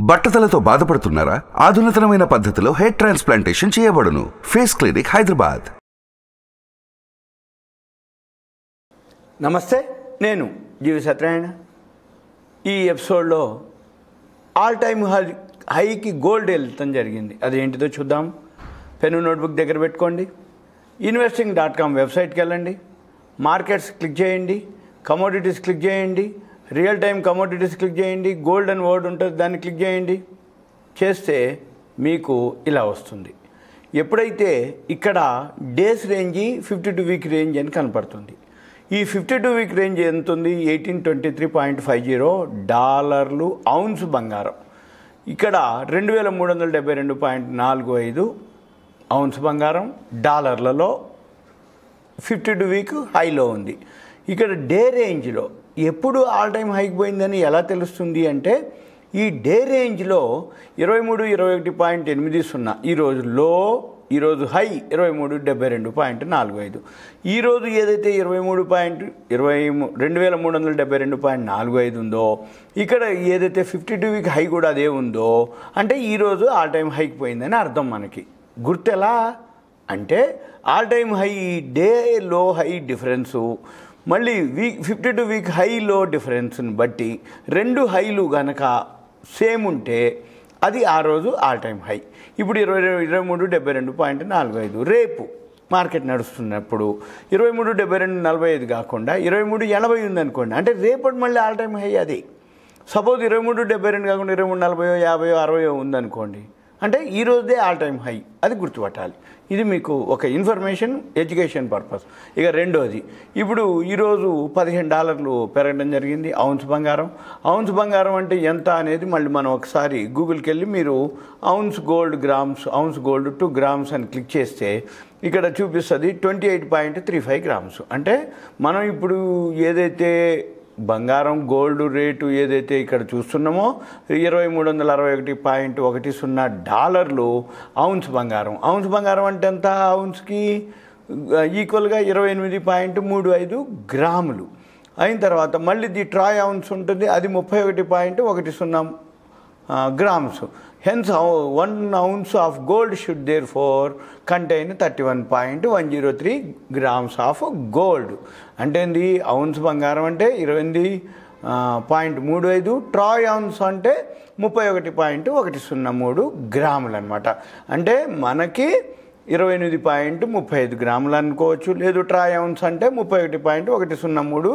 బట్టతలతో బాధపడుతున్నారా? ఆధునితనమైన పద్ధతిలో hair transplantation చేయబడును. Face clinic, Hyderabad. నమస్తే, నేను జీవి సత్యనారాయణ. ఈ ఎపిసోడ్లో ఆల్ టైమ్ హైకి గోల్డ్ వెళ్తాం జరిగింది. అదేంటిదో చూద్దాం. పెన్ను నోట్బుక్ దగ్గర పెట్టుకోండి. investing.com వెబ్సైట్కి వెళ్ళండి. మార్కెట్స్ క్లిక్ చేయండి. కమోడిటీస్ క్లిక్ చేయండి. రియల్ టైమ్ కమోడిటీస్ క్లిక్ చేయండి. గోల్డ్ అండ్ వర్డ్ ఉంటుంది, దాన్ని క్లిక్ చేయండి. చేస్తే మీకు ఇలా వస్తుంది. ఎప్పుడైతే ఇక్కడ డేస్ రేంజ్ 52 వీక్ రేంజ్ అని కనపడుతుంది. ఈ 52 వీక్ రేంజ్ ఎంత ఉంది? 1823.50 డాలర్లు ఔన్స్ బంగారం. ఇక్కడ 2372.45 ఔన్స్ బంగారం డాలర్లలో 52 వీక్ హైలో ఉంది. ఇక్కడ డే రేంజ్లో ఎప్పుడు ఆల్ టైమ్ హైకి పోయిందని ఎలా తెలుస్తుంది అంటే, ఈ డే రేంజ్లో 2321.80 ఈరోజు లో, ఈరోజు హై 2372.45. ఈరోజు ఏదైతే 2372.45 ఉందో, ఇక్కడ ఏదైతే 52 వీక్ హై కూడా అదే ఉందో, అంటే ఈరోజు ఆల్ టైమ్ హైకి పోయిందని అర్థం. మనకి గుర్తు ఎలా అంటే, ఆల్ టైమ్ హై డే లో హై డిఫరెన్సు, మళ్ళీ 52 వీక్ హై లో డిఫరెన్స్ని బట్టి రెండు హైలు గనక సేమ్ ఉంటే అది ఆ రోజు ఆల్ టైమ్ హై. ఇప్పుడు 2372.45. రేపు మార్కెట్ నడుస్తున్నప్పుడు 2372.45 కాకుండా 2380 ఉందనుకోండి, అంటే రేపటి మళ్ళీ ఆల్ టైమ్ హై అది. సపోజ్ 2372 కాకుండా 2340, 50, 60 ఉందనుకోండి, అంటే ఈ రోజుదే ఆల్ టైమ్ హై. అది గుర్తుపట్టాలి. ఇది మీకు ఒక ఇన్ఫర్మేషన్, ఎడ్యుకేషన్ పర్పస్. ఇక రెండోది, ఇప్పుడు ఈరోజు $15 పెరగడం జరిగింది ఔన్స్ బంగారం. ఔన్స్ బంగారం అంటే ఎంత అనేది మళ్ళీ మనం ఒకసారి గూగుల్కి వెళ్ళి మీరు ounce gold grams, ounce gold 2 grams అని క్లిక్ చేస్తే ఇక్కడ చూపిస్తుంది 28.35 గ్రామ్స్. అంటే మనం ఇప్పుడు ఏదైతే బంగారం గోల్డ్ రేటు ఏదైతే ఇక్కడ చూస్తున్నామో 2361.10 డాలర్లు ఔన్స్ బంగారం. ఔన్స్ బంగారం అంటే ఎంత? ఔన్స్కి ఈక్వల్గా 28.35 గ్రాములు అయిన తర్వాత మళ్ళీ ది ట్రాయ్ ఔన్స్ ఉంటుంది, అది 31.10 grams. Hence 1 ounce of gold should therefore contain 31.103 grams of gold. అంటే ఏంది? ఔన్స్ బంగారం అంటే 28.35, ట్రాయ్ ఔన్స్ అంటే 31.103 గ్రాములు అనమాట. అంటే మనకి 28.35 గ్రాములు అనుకోవచ్చు, లేదు ట్రాయ్ ఔన్స్ అంటే 31.103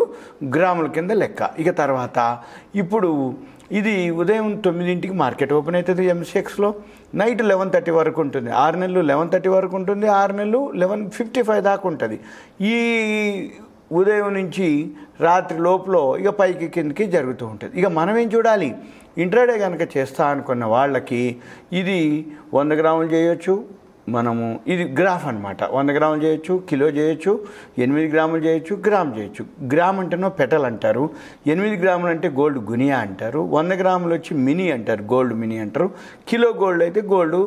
గ్రాముల కింద లెక్క. ఇక తర్వాత ఇప్పుడు ఇది ఉదయం 9ంటికి మార్కెట్ ఓపెన్ అవుతుంది MCXలో. నైట్ 11:30 వరకు ఉంటుంది. 6 నెలలు 11:30 వరకు ఉంటుంది, 6 నెలలు 11:55 దాకా ఉంటుంది. ఈ ఉదయం నుంచి రాత్రి లోపల ఇక పైకి కిందకి జరుగుతూ ఉంటుంది. ఇక మనం ఏం చూడాలి? ఇంట్రాడే కనుక చేస్తా అనుకున్న వాళ్ళకి ఇది 100 గ్రాములు చేయొచ్చు. మనము ఇది గ్రాఫ్ అనమాట. 100 గ్రాములు చేయొచ్చు, కిలో చేయొచ్చు, 8 గ్రాములు చేయొచ్చు, గ్రామ్ చేయొచ్చు. గ్రామ్ అంటేనో పెటల్ అంటారు, 8 గ్రాములు అంటే గోల్డ్ గునియా అంటారు, 100 గ్రాములు వచ్చి మినీ అంటారు, గోల్డ్ మినీ అంటారు. కిలో గోల్డ్ అయితే గోల్డ్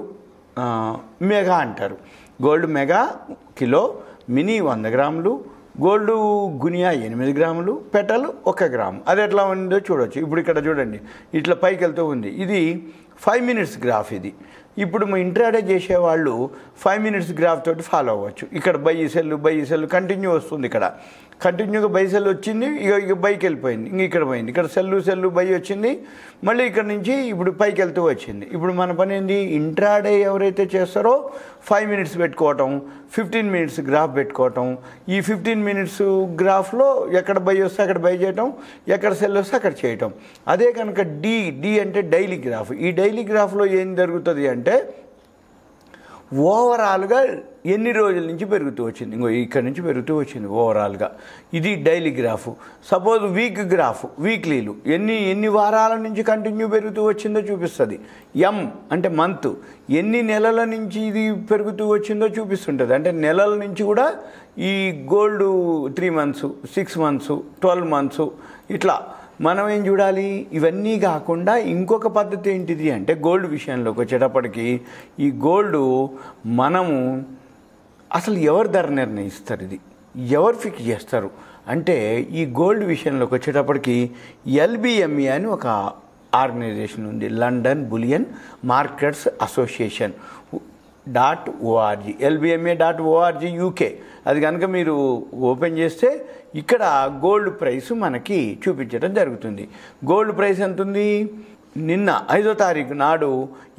మెగా అంటారు. గోల్డ్ మెగా కిలో, మినీ 100 గ్రాములు, గోల్డ్ గునియా 8 గ్రాములు, పెటల్ 1 గ్రాము. అది ఎట్లా ఉందో చూడవచ్చు. ఇప్పుడు ఇక్కడ చూడండి, ఇట్లా పైకి వెళ్తూ ఉంది. ఇది 5 మినిట్స్ గ్రాఫ్. ఇది ఇప్పుడు మా ఇంట్రాడే చేసేవాళ్ళు 5 మినిట్స్ గ్రాఫ్ తోటి ఫాలో అవ్వచ్చు. ఇక్కడ బై సెల్ కంటిన్యూ వస్తుంది. ఇక్కడ కంటిన్యూగా బై సెల్ వచ్చింది, ఇక బైకి వెళ్ళిపోయింది, ఇంక ఇక్కడ పోయింది. ఇక్కడ సెల్లు బై వచ్చింది, మళ్ళీ ఇక్కడ నుంచి ఇప్పుడు పైకి వెళ్తూ వచ్చింది. ఇప్పుడు మన పని ఏంది? ఇంట్రాడే ఎవరైతే చేస్తారో 5 మినిట్స్ పెట్టుకోవటం, 15 మినిట్స్ గ్రాఫ్ పెట్టుకోవటం. ఈ 15 మినిట్స్ గ్రాఫ్లో ఎక్కడ బై వస్తే అక్కడ బై చేయటం, ఎక్కడ సెల్ వస్తే అక్కడ చేయటం. అదే కనుక డి అంటే డైలీ గ్రాఫ్. ఈ డైలీ గ్రాఫ్లో ఏం జరుగుతుంది అంటే, ఓవరాల్గా ఎన్ని రోజుల నుంచి పెరుగుతూ వచ్చింది, ఇంకో ఇక్కడ నుంచి పెరుగుతూ వచ్చింది ఓవరాల్గా. ఇది daily graph. Suppose week graph, వీక్లీలు ఎన్ని వారాల నుంచి కంటిన్యూ పెరుగుతూ వచ్చిందో చూపిస్తుంది. ఎం అంటే మంత్, ఎన్ని నెలల నుంచి ఇది పెరుగుతూ వచ్చిందో చూపిస్తుంటుంది. అంటే నెలల నుంచి కూడా ఈ గోల్డ్ 3 months, 6 months, 12 months ఇట్లా మనం ఏం చూడాలి? ఇవన్నీ కాకుండా ఇంకొక పద్ధతి ఏంటిది అంటే, గోల్డ్ విషయంలోకి వచ్చేటప్పటికి ఈ గోల్డ్ మనము అసలు ఎవరు ధర నిర్ణయిస్తారు, ఇది ఎవరు ఫిక్స్ చేస్తారు అంటే, ఈ గోల్డ్ విషయంలోకి వచ్చేటప్పటికి LBME అని ఒక ఆర్గనైజేషన్ ఉంది, London bullion markets association .org, LBMA.org UK. అది కనుక మీరు ఓపెన్ చేస్తే ఇక్కడ గోల్డ్ ప్రైస్ మనకి చూపించడం జరుగుతుంది. గోల్డ్ ప్రైస్ ఎంత ఉంది? నిన్న 5వ తారీఖు నాడు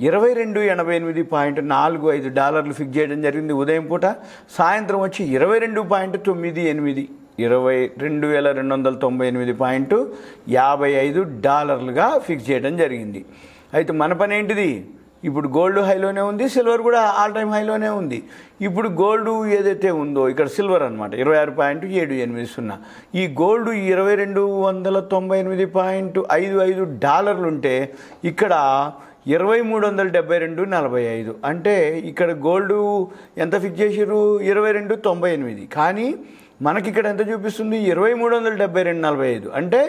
$22.88.45 ఫిక్స్ చేయడం జరిగింది ఉదయం పూట. సాయంత్రం వచ్చి 22.98 $22,298.55 ఫిక్స్ చేయడం జరిగింది. అయితే మన పని ఏంటిది? ఇప్పుడు గోల్డ్ హైలోనే ఉంది, సిల్వర్ కూడా ఆల్ టైమ్ హైలోనే ఉంది. ఇప్పుడు గోల్డ్ ఏదైతే ఉందో ఇక్కడ సిల్వర్ అనమాట $26.780. ఈ గోల్డ్ $22,198.55 ఉంటే ఇక్కడ 2372.45. అంటే ఇక్కడ గోల్డ్ ఎంత ఫిక్స్ చేసారు? 22.98. కానీ మనకి ఇక్కడ ఎంత చూపిస్తుంది? 2372.45. అంటే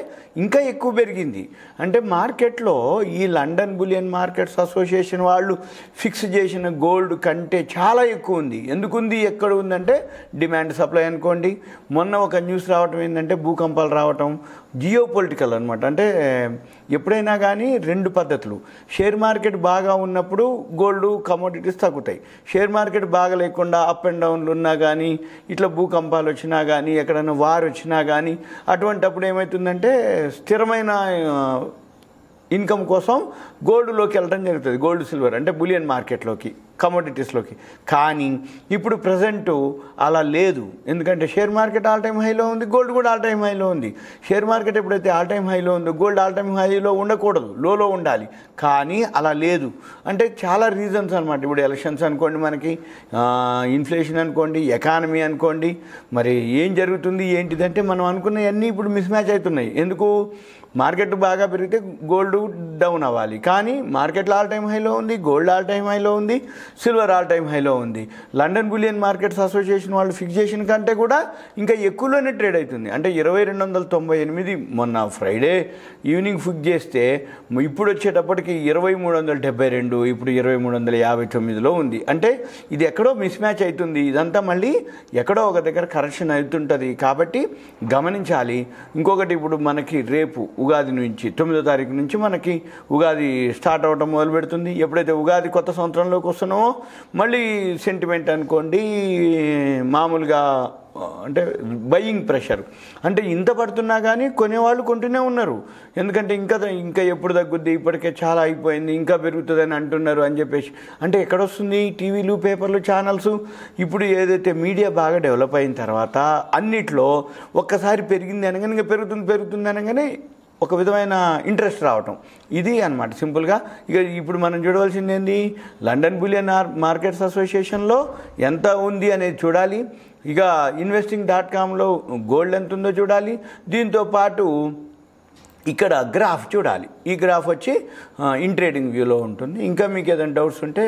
ఇంకా ఎక్కువ పెరిగింది. అంటే మార్కెట్లో ఈ లండన్ బులియన్ మార్కెట్స్ అసోసియేషన్ వాళ్ళు ఫిక్స్ చేసిన గోల్డ్ కంటే చాలా ఎక్కువ ఉంది. ఎందుకుంది? ఎక్కడ ఉందంటే డిమాండ్ సప్లై అనుకోండి. మొన్న ఒక న్యూస్ రావటం ఏంటంటే భూకంపాలు రావటం, జియో పొలిటికల్ అనమాట. అంటే ఎప్పుడైనా కానీ రెండు పద్ధతులు. షేర్ మార్కెట్ బాగా ఉన్నప్పుడు గోల్డ్ కమోడిటీస్ తగ్గుతాయి. షేర్ మార్కెట్ బాగా లేకుండా అప్ అండ్ డౌన్లు ఉన్నా కానీ, ఇట్లా భూకంపాలు వచ్చినా కానీ, ఎక్కడైనా వార్ వచ్చినా కానీ, అటువంటప్పుడు ఏమవుతుందంటే స్థిరమైన ఇన్కమ్ కోసం గోల్డ్లోకి వెళ్ళడం జరుగుతుంది. గోల్డ్ సిల్వర్ అంటే బులియన్ మార్కెట్లోకి, కమోడిటీస్లోకి. కానీ ఇప్పుడు ప్రజెంటు అలా లేదు. ఎందుకంటే షేర్ మార్కెట్ ఆల్ టైమ్ హైలో ఉంది, గోల్డ్ కూడా ఆల్ టైమ్ హైలో ఉంది. షేర్ మార్కెట్ ఎప్పుడైతే ఆల్ టైమ్ హైలో ఉందో గోల్డ్ ఆల్ టైమ్ హైలో ఉండకూడదు, లోలో ఉండాలి. కానీ అలా లేదు. అంటే చాలా రీజన్స్ అనమాట. ఇప్పుడు ఎలక్షన్స్ అనుకోండి, మనకి ఇన్ఫ్లేషన్ అనుకోండి, ఎకానమీ అనుకోండి, మరి ఏం జరుగుతుంది ఏంటిదంటే మనం అనుకున్నవన్నీ ఇప్పుడు మిస్ మ్యాచ్ అవుతున్నాయి. ఎందుకు? మార్కెట్ బాగా పెరిగితే గోల్డ్ డౌన్ అవ్వాలి. కానీ మార్కెట్లో ఆల్ టైమ్ హైలో ఉంది, గోల్డ్ ఆల్ టైమ్ హైలో ఉంది, సిల్వర్ ఆల్ టైమ్ హైలో ఉంది. లండన్ బులియన్ మార్కెట్స్ అసోసియేషన్ వాళ్ళు ఫిక్సేషన్ కంటే కూడా ఇంకా ఎక్కువలోనే ట్రేడ్ అవుతుంది. అంటే 2298 మొన్న ఫ్రైడే ఈవినింగ్ ఫిక్స్ చేస్తే ఇప్పుడు వచ్చేటప్పటికి 2372, ఇప్పుడు 2359లో ఉంది. అంటే ఇది ఎక్కడో మిస్ మ్యాచ్ అవుతుంది. ఇదంతా మళ్ళీ ఎక్కడో ఒక దగ్గర కరెక్షన్ అవుతుంటుంది. కాబట్టి గమనించాలి. ఇంకొకటి, ఇప్పుడు మనకి రేపు ఉగాది నుంచి 9వ తారీఖు నుంచి మనకి ఉగాది స్టార్ట్ అవ్వడం మొదలు పెడుతుంది. ఎప్పుడైతే ఉగాది కొత్త సంవత్సరంలోకి వస్తున్నామో మళ్ళీ సెంటిమెంట్ అనుకోండి, మామూలుగా అంటే బయింగ్ ప్రెషర్ అంటే ఇంత పడుతున్నా కానీ కొనేవాళ్ళు కొంటూనే ఉన్నారు. ఎందుకంటే ఇంకా ఎప్పుడు తగ్గుద్ది, ఇప్పటికే చాలా అయిపోయింది, ఇంకా పెరుగుతుందని అంటున్నారు అని చెప్పేసి. అంటే ఎక్కడొస్తుంది? టీవీలు, పేపర్లు, ఛానల్స్. ఇప్పుడు ఏదైతే మీడియా బాగా డెవలప్ అయిన తర్వాత అన్నిట్లో ఒక్కసారి పెరిగింది అనగానే ఇంకా పెరుగుతుంది అనగానే ఒక విధమైన ఇంట్రెస్ట్ రావటం. ఇది అన్నమాట సింపుల్గా. ఇక ఇప్పుడు మనం చూడవలసింది ఏంది? లండన్ బులియన్ మార్కెట్స్ అసోసియేషన్లో ఎంత ఉంది అనేది చూడాలి. ఇక investing.comలో గోల్డ్ ఎంత ఉందో చూడాలి. దీంతో పాటు ఇక్కడ గ్రాఫ్ చూడాలి. ఈ గ్రాఫ్ వచ్చి ఇన్ ట్రేడింగ్ వ్యూలో ఉంటుంది. ఇంకా మీకు ఏదైనా డౌట్స్ ఉంటే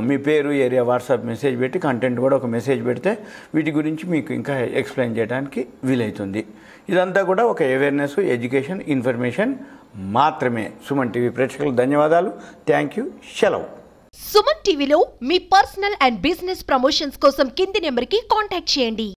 మీ పేరు, ఏరియా, వాట్సాప్ మెసేజ్ పెట్టి, కంటెంట్ కూడా ఒక మెసేజ్ పెడితే వీటి గురించి మీకు ఇంకా ఎక్స్ప్లెయిన్ చేయడానికి వీలవుతుంది. ఇదంతా కూడా ఒక అవేర్నెస్, ఎడ్యుకేషన్, ఇన్ఫర్మేషన్ మాత్రమే. సుమన్ టీవీ ప్రేక్షకులకు ధన్యవాదాలు. Thank you. సెలవు. సుమన్ టీవీలో మీ పర్సనల్ అండ్ బిజినెస్ ప్రమోషన్స్ కోసం కింది నెంబర్కి కాంటాక్ట్ చేయండి.